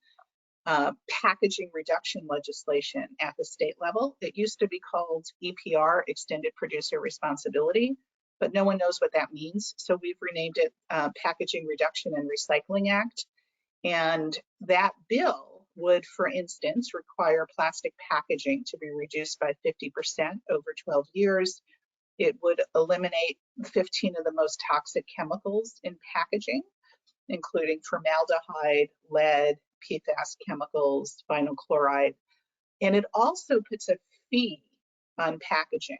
packaging reduction legislation at the state level. It used to be called EPR, Extended Producer Responsibility, but no one knows what that means. So we've renamed it Packaging Reduction and Recycling Act. And that bill would, for instance, require plastic packaging to be reduced by 50% over 12 years. It would eliminate 15 of the most toxic chemicals in packaging, including formaldehyde, lead, PFAS chemicals, vinyl chloride. And it also puts a fee on packaging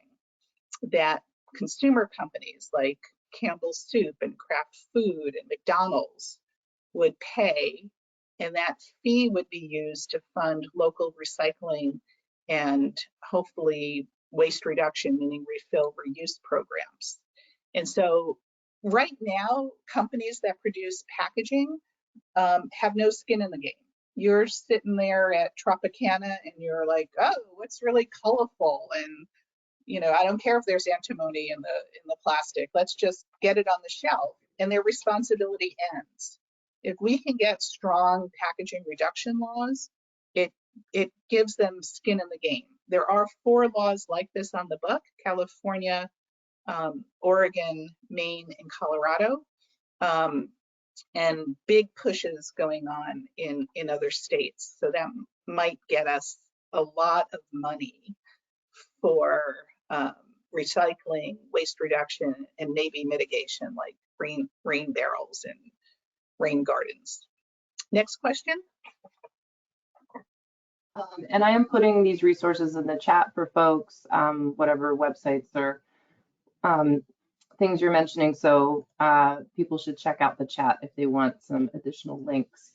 that consumer companies like Campbell's Soup and Kraft Food and McDonald's would pay. And that fee would be used to fund local recycling and hopefully waste reduction, meaning refill, reuse programs. And so right now, companies that produce packaging have no skin in the game. You're sitting there at Tropicana and you're like, oh, what's really colorful? And I don't care if there's antimony in the plastic. Let's just get it on the shelf. And their responsibility ends. If we can get strong packaging reduction laws, it gives them skin in the game. There are 4 laws like this on the book: California, Oregon, Maine, and Colorado. And big pushes going on in other states. So that might get us a lot of money for recycling, waste reduction, and maybe mitigation, like rain barrels and rain gardens. Next question. And I am putting these resources in the chat for folks, whatever websites or things you're mentioning. So people should check out the chat if they want some additional links.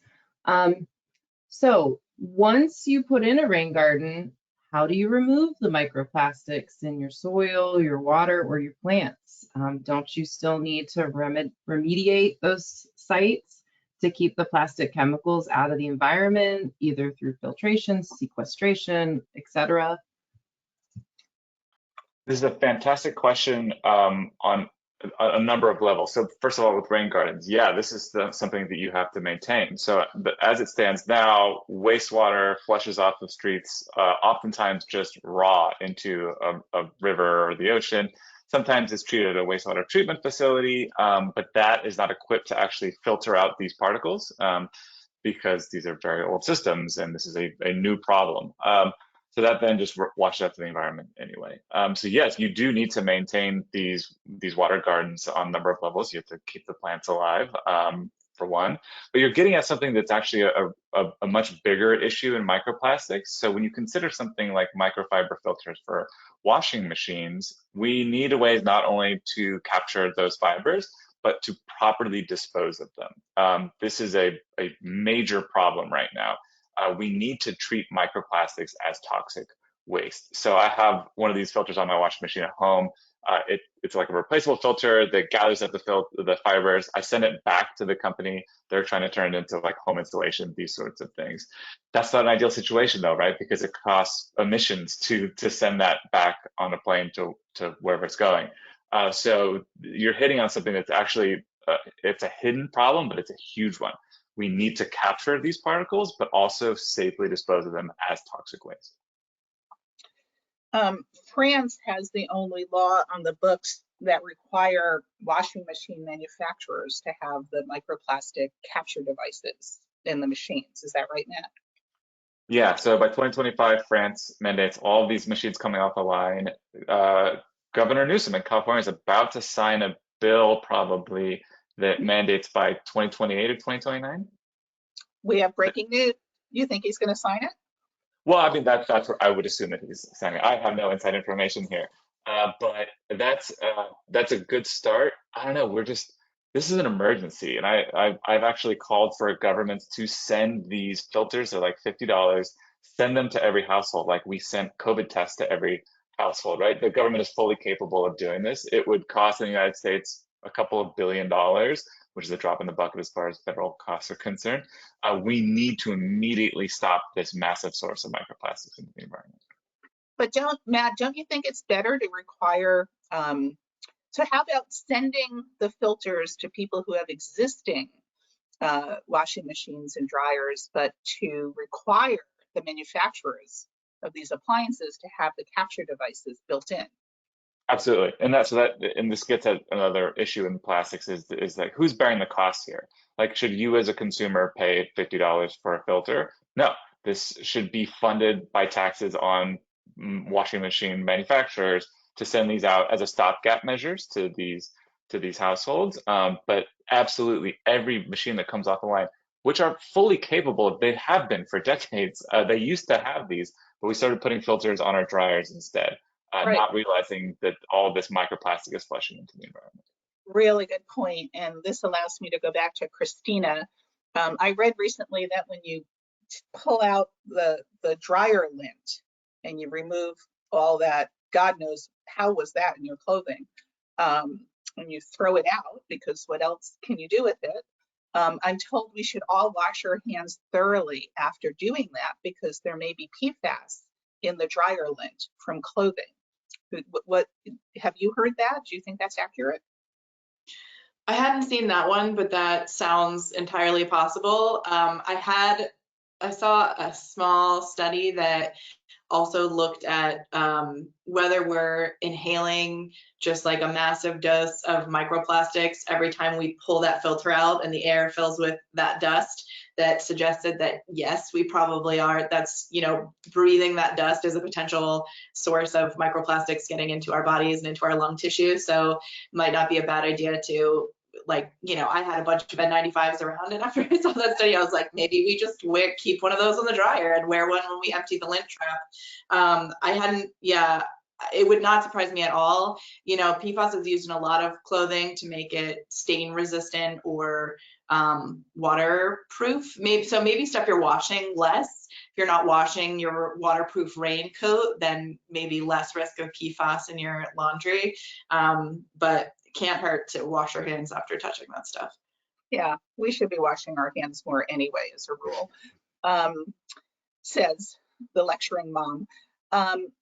So once you put in a rain garden, how do you remove the microplastics in your soil, your water, or your plants? Don't you still need to remediate those sites to keep the plastic chemicals out of the environment, either through filtration, sequestration, etc.? This is a fantastic question on a number of levels. So first of all, with rain gardens, yeah, this is something that you have to maintain. So as it stands now, wastewater flushes off the streets, oftentimes just raw into a river or the ocean. Sometimes it's treated at a wastewater treatment facility, but that is not equipped to actually filter out these particles. because these are very old systems and this is a new problem. So that then just washes out to the environment anyway. So yes, you do need to maintain these water gardens on a number of levels. You have to keep the plants alive, for one, but you're getting at something that's actually a much bigger issue in microplastics. So when you consider something like microfiber filters for washing machines, we need ways not only to capture those fibers, but to properly dispose of them. This is a major problem right now. We need to treat microplastics as toxic waste. So I have one of these filters on my washing machine at home. It's like a replaceable filter that gathers up the fibers. I send it back to the company. They're trying to turn it into like home installation, these sorts of things. That's not an ideal situation though, right? Because it costs emissions to send that back on a plane to wherever it's going. So you're hitting on something that's actually, it's a hidden problem, but it's a huge one. We need to capture these particles, but also safely dispose of them as toxic waste. France has the only law on the books that require washing machine manufacturers to have the microplastic capture devices in the machines. Is that right, Matt? Yeah, so by 2025, France mandates all of these machines coming off the line. Governor Newsom in California is about to sign a bill probably that mandates by 2028 or 2029. We have breaking news. You think he's going to sign it? Well, I mean, that's what I would assume that he's signing. I have no inside information here, but that's a good start. I don't know. This is an emergency, and I've actually called for governments to send these filters. They're like $50. Send them to every household, like we sent COVID tests to every household. Right? The government is fully capable of doing this. It would cost in the United States a couple of $1 billion, which is a drop in the bucket as far as federal costs are concerned. We need to immediately stop this massive source of microplastics into the environment. But Matt, don't you think it's better to require, so how about sending the filters to people who have existing washing machines and dryers, but to require the manufacturers of these appliances to have the capture devices built in? Absolutely, and this gets at another issue in plastics is like who's bearing the cost here? Like, should you as a consumer pay $50 for a filter? No, this should be funded by taxes on washing machine manufacturers to send these out as a stopgap measures to these households. But absolutely, every machine that comes off the line, which are fully capable, they have been for decades. They used to have these, but we started putting filters on our dryers instead. Right. Not realizing that all this microplastic is flushing into the environment. Really good point. And this allows me to go back to Christina. I read recently that when you pull out the dryer lint and you remove all that, God knows how was that in your clothing, and you throw it out because what else can you do with it? I'm told we should all wash our hands thoroughly after doing that because there may be PFAS in the dryer lint from clothing. What have you heard that? Do you think that's accurate? I hadn't seen that one, but that sounds entirely possible. I saw a small study that also looked at whether we're inhaling just like a massive dose of microplastics every time we pull that filter out and the air fills with that dust. That suggested that yes, we probably are. That's, breathing that dust is a potential source of microplastics getting into our bodies and into our lung tissue. So it might not be a bad idea to, I had a bunch of N95s around, and after I saw that study, I was like, maybe we just keep one of those on the dryer and wear one when we empty the lint trap. It would not surprise me at all. PFAS is used in a lot of clothing to make it stain resistant or waterproof. Maybe stuff you're washing less. If you're not washing your waterproof raincoat, then maybe less risk of PFAS in your laundry. But can't hurt to wash your hands after touching that stuff. Yeah, we should be washing our hands more anyway, as a rule, says the lecturing mom.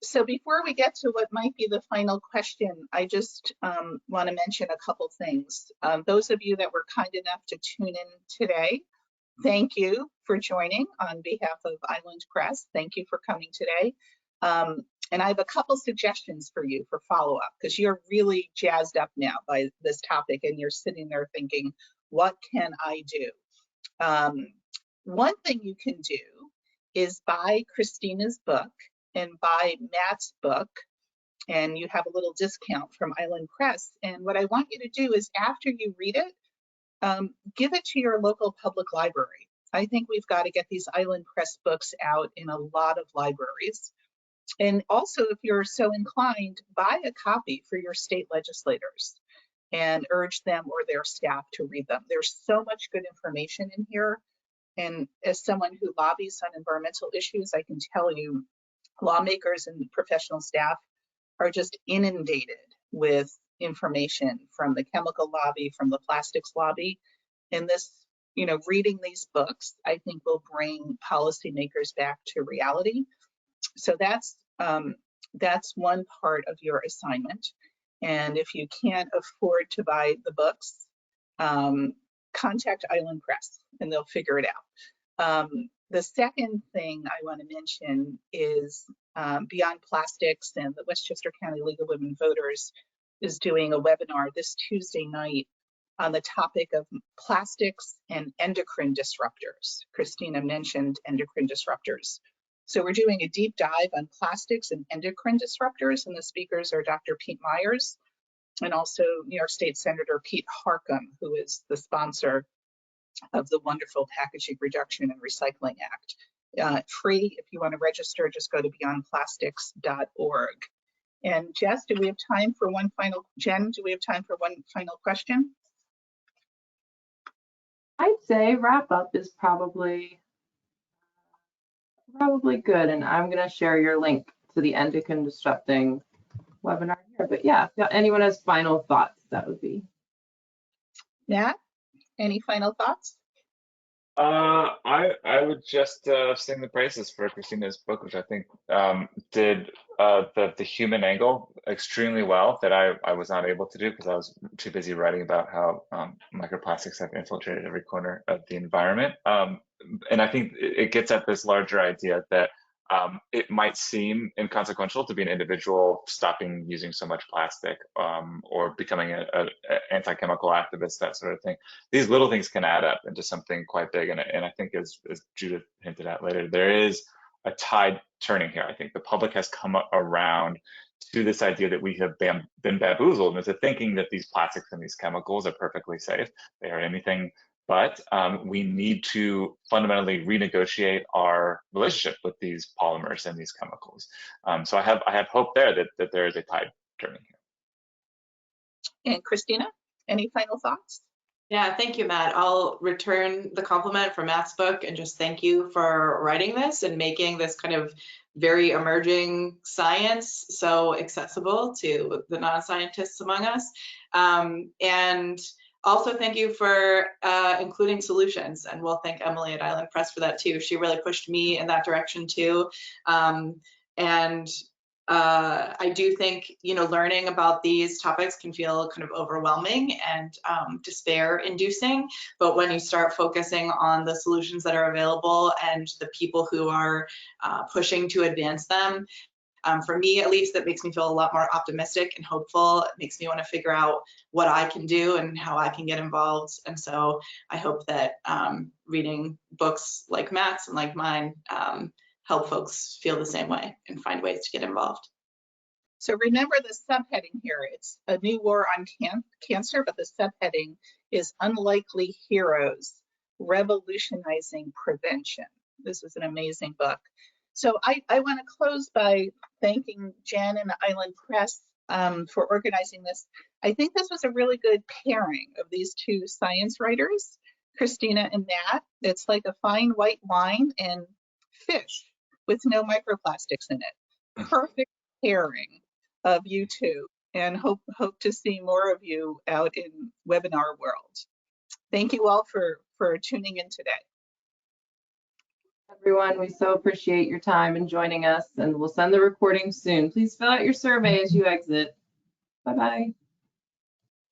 So before we get to what might be the final question, I just want to mention a couple things. Those of you that were kind enough to tune in today, thank you for joining on behalf of Island Press. Thank you for coming today. And I have a couple suggestions for you for follow-up, because you're really jazzed up now by this topic and you're sitting there thinking, what can I do? One thing you can do is buy Christina's book and buy Matt's book, and you have a little discount from Island Press. And what I want you to do is, after you read it, give it to your local public library. I think we've got to get these Island Press books out in a lot of libraries. And also, if you're so inclined, buy a copy for your state legislators and urge them or their staff to read them. There's so much good information in here. And as someone who lobbies on environmental issues, I can tell you, lawmakers and professional staff are just inundated with information from the chemical lobby, from the plastics lobby. And this, reading these books, I think will bring policymakers back to reality. So that's one part of your assignment. And if you can't afford to buy the books, contact Island Press and they'll figure it out. The second thing I want to mention is Beyond Plastics and the Westchester County League of Women Voters is doing a webinar this Tuesday night on the topic of plastics and endocrine disruptors. Christina mentioned endocrine disruptors. So we're doing a deep dive on plastics and endocrine disruptors, and the speakers are Dr. Pete Myers and also New York State Senator Pete Harcum, who is the sponsor of the wonderful Packaging Reduction and Recycling Act. Free. If you want to register, just go to beyondplastics.org. And Jen, do we have time for one final question? I'd say wrap up is probably good, and I'm going to share your link to the endocrine disrupting webinar here. But yeah, if anyone has final thoughts, that would be. Nat, any final thoughts? I would just sing the praises for Christina's book, which I think did the human angle extremely well that I was not able to do because I was too busy writing about how microplastics have infiltrated every corner of the environment. And I think it gets at this larger idea that it might seem inconsequential to be an individual stopping using so much plastic or becoming an anti-chemical activist, that sort of thing. These little things can add up into something quite big. And I think, as Judith hinted at later, there is a tide turning here. I think the public has come around to this idea that we have been bamboozled into thinking that these plastics and these chemicals are perfectly safe. They are anything but. We need to fundamentally renegotiate our relationship with these polymers and these chemicals. So I have hope there that there is a tide turning here. And Christina, any final thoughts? Yeah, thank you, Matt. I'll return the compliment for Matt's book and just thank you for writing this and making this kind of very emerging science so accessible to the non-scientists among us. And also thank you for including solutions, and we'll thank Emily at Island Press for that too. She really pushed me in that direction too. I do think, learning about these topics can feel kind of overwhelming and despair-inducing, but when you start focusing on the solutions that are available and the people who are pushing to advance them, for me, at least, that makes me feel a lot more optimistic and hopeful. It makes me want to figure out what I can do and how I can get involved. And so I hope that reading books like Matt's and like mine help folks feel the same way and find ways to get involved. So remember the subheading here. It's a new war on cancer, but the subheading is Unlikely Heroes, Revolutionizing Prevention. This is an amazing book. So I want to close by thanking Jen and the Island Press for organizing this. I think this was a really good pairing of these two science writers, Christina and Nat. It's like a fine white wine and fish with no microplastics in it. Perfect pairing of you two, and hope to see more of you out in webinar world. Thank you all for tuning in today. Everyone, we so appreciate your time and joining us, and we'll send the recording soon. Please fill out your survey as you exit. Bye-bye.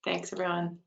Thanks, everyone.